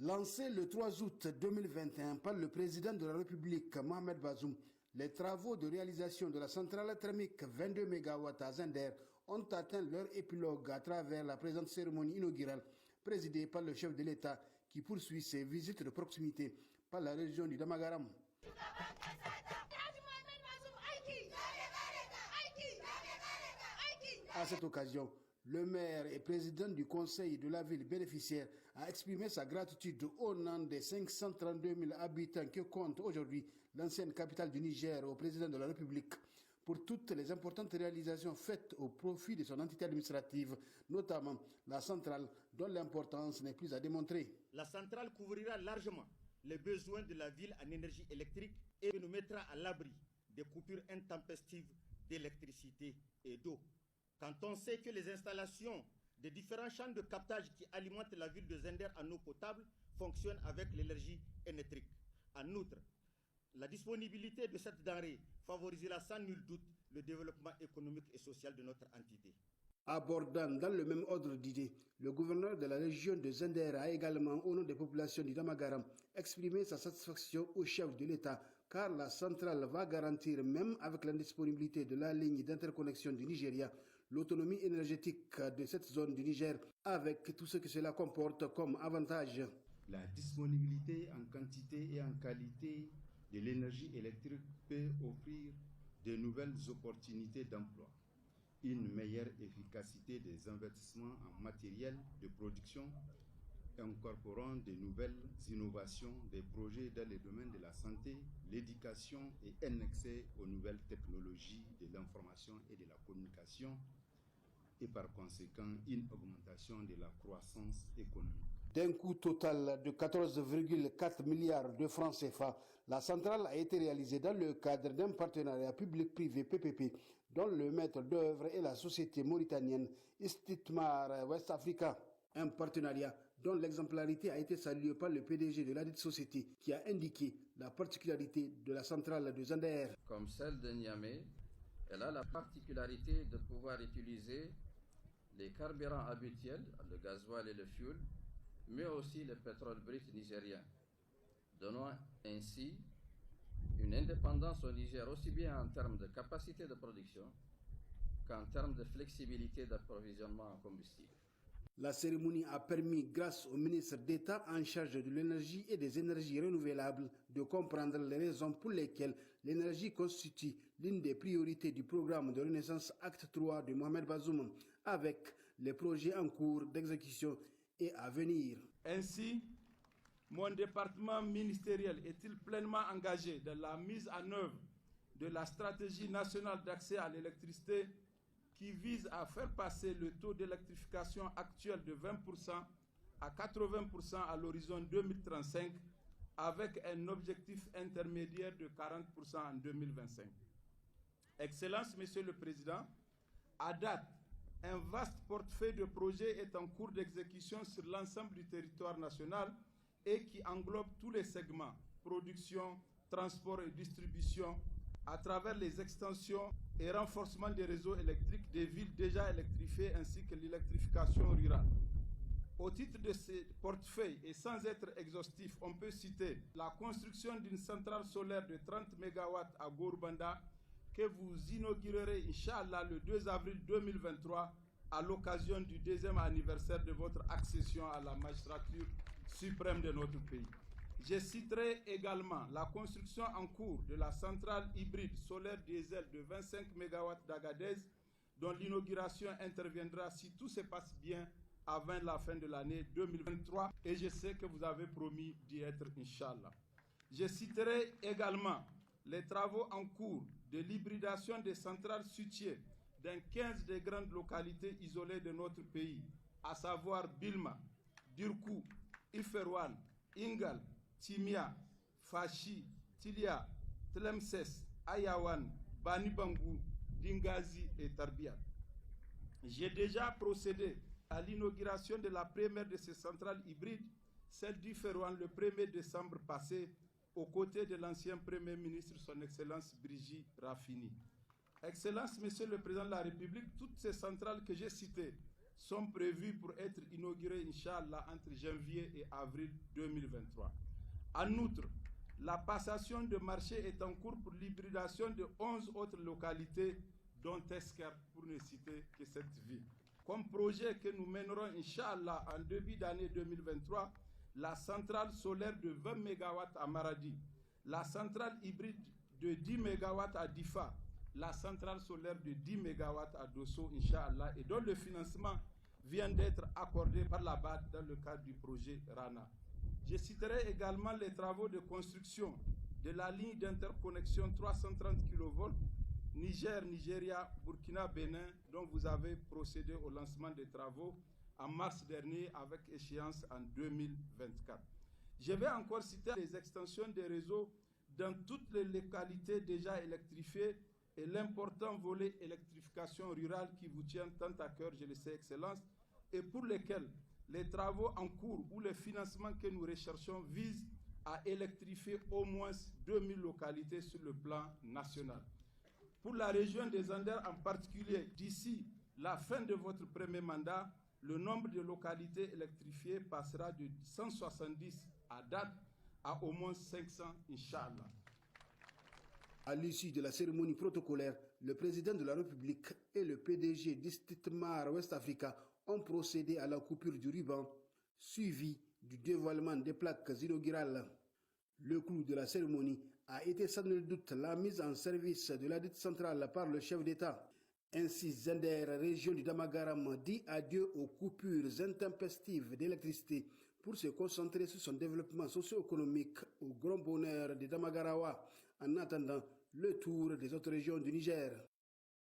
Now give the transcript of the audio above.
Lancé le 3 août 2021 par le président de la République, Mohamed Bazoum, les travaux de réalisation de la centrale thermique 22 MW à Zender ont atteint leur épilogue à travers la présente cérémonie inaugurale présidée par le chef de l'État qui poursuit ses visites de proximité par la région du Damagaram. À cette occasion, le maire et président du conseil de la ville bénéficiaire a exprimé sa gratitude au nom des 532 000 habitants que compte aujourd'hui l'ancienne capitale du Niger au président de la République pour toutes les importantes réalisations faites au profit de son entité administrative, notamment la centrale dont l'importance n'est plus à démontrer. La centrale couvrira largement les besoins de la ville en énergie électrique et nous mettra à l'abri des coupures intempestives d'électricité et d'eau. Quand on sait que les installations des différents champs de captage qui alimentent la ville de Zender en eau potable fonctionnent avec l'énergie électrique. En outre, la disponibilité de cette denrée favorisera sans nul doute le développement économique et social de notre entité. Abordant dans le même ordre d'idées, le gouverneur de la région de Zender a également, au nom des populations du Damagaram, exprimé sa satisfaction au chef de l'État, car la centrale va garantir, même avec l'indisponibilité de la ligne d'interconnexion du Nigeria, l'autonomie énergétique de cette zone du Niger, avec tout ce que cela comporte comme avantage. La disponibilité en quantité et en qualité de l'énergie électrique peut offrir de nouvelles opportunités d'emploi, une meilleure efficacité des investissements en matériel de production, incorporant de nouvelles innovations, des projets dans les domaines de la santé, l'éducation et un accès aux nouvelles technologies de l'information et de la communication, et par conséquent une augmentation de la croissance économique. D'un coût total de 14,4 milliards de francs CFA, la centrale a été réalisée dans le cadre d'un partenariat public-privé PPP dont le maître d'œuvre est la société mauritanienne Istithmar West Africa. Un partenariat dont l'exemplarité a été saluée par le PDG de la dite société qui a indiqué la particularité de la centrale de Zender. Comme celle de Niamey, elle a la particularité de pouvoir utiliser les carburants habituels, le gasoil et le fioul, mais aussi le pétrole brut nigérien, donnant ainsi une indépendance au Niger aussi bien en termes de capacité de production qu'en termes de flexibilité d'approvisionnement en combustible. La cérémonie a permis, grâce au ministre d'État en charge de l'énergie et des énergies renouvelables, de comprendre les raisons pour lesquelles l'énergie constitue l'une des priorités du programme de Renaissance Acte 3 de Mohamed Bazoum, avec les projets en cours d'exécution et à venir. Ainsi, mon département ministériel est-il pleinement engagé dans la mise en œuvre de la stratégie nationale d'accès à l'électricité qui vise à faire passer le taux d'électrification actuel de 20% à 80% à l'horizon 2035 avec un objectif intermédiaire de 40% en 2025. Excellence, Monsieur le Président, à date, un vaste portefeuille de projets est en cours d'exécution sur l'ensemble du territoire national et qui englobe tous les segments, production, transport et distribution, à travers les extensions et renforcement des réseaux électriques des villes déjà électrifiées ainsi que l'électrification rurale. Au titre de ces portefeuilles et sans être exhaustif, on peut citer la construction d'une centrale solaire de 30 MW à Gourbanda que vous inaugurerez, Inch'Allah, le 2 avril 2023 à l'occasion du 2e anniversaire de votre accession à la magistrature suprême de notre pays. Je citerai également la construction en cours de la centrale hybride solaire diesel de 25 MW d'Agadez, dont l'inauguration interviendra, si tout se passe bien, avant la fin de l'année 2023. Et je sais que vous avez promis d'y être, Inch'Allah. Je citerai également les travaux en cours de l'hybridation des centrales suciées dans 15 des grandes localités isolées de notre pays, à savoir Bilma, Dirkou, Iferouane, Ingal, Timia, Fachi, Tilia, Tlemcès, Ayawan, Banibangou, Dingazi et Tarbiat. J'ai déjà procédé à l'inauguration de la première de ces centrales hybrides, celle d'Iferouane, le 1er décembre passé, aux côtés de l'ancien Premier ministre, son Excellence Brigitte Raffini. Excellence, Monsieur le Président de la République, toutes ces centrales que j'ai citées sont prévus pour être inaugurés, Inch'Allah, entre janvier et avril 2023. En outre, la passation de marché est en cours pour l'hybridation de 11 autres localités, dont Tesker, pour ne citer que cette ville. Comme projet que nous mènerons, Inch'Allah, en début d'année 2023, la centrale solaire de 20 MW à Maradi, la centrale hybride de 10 MW à Difa, la centrale solaire de 10 MW à Dosso, Inch'Allah, et dont le financement vient d'être accordé par la BAD dans le cadre du projet RANA. Je citerai également les travaux de construction de la ligne d'interconnexion 330 kV Niger, Nigeria, Burkina, Bénin, dont vous avez procédé au lancement des travaux en mars dernier avec échéance en 2024. Je vais encore citer les extensions des réseaux dans toutes les localités déjà électrifiées et l'important volet électrification rurale qui vous tient tant à cœur, je le sais, Excellence, et pour lesquels les travaux en cours ou les financements que nous recherchons visent à électrifier au moins 2000 localités sur le plan national. Pour la région des Anders en particulier, d'ici la fin de votre premier mandat, le nombre de localités électrifiées passera de 170 à date à au moins 500, Inch'Allah. À l'issue de la cérémonie protocolaire, le président de la République et le PDG d'Istithmar West Africa ont procédé à la coupure du ruban, suivi du dévoilement des plaques inaugurales. Le clou de la cérémonie a été sans nul doute la mise en service de la dite centrale par le chef d'État. Ainsi, Zender, région du Damagaram, dit adieu aux coupures intempestives d'électricité pour se concentrer sur son développement socio-économique au grand bonheur des Damagarawa, en attendant le tour des autres régions du Niger.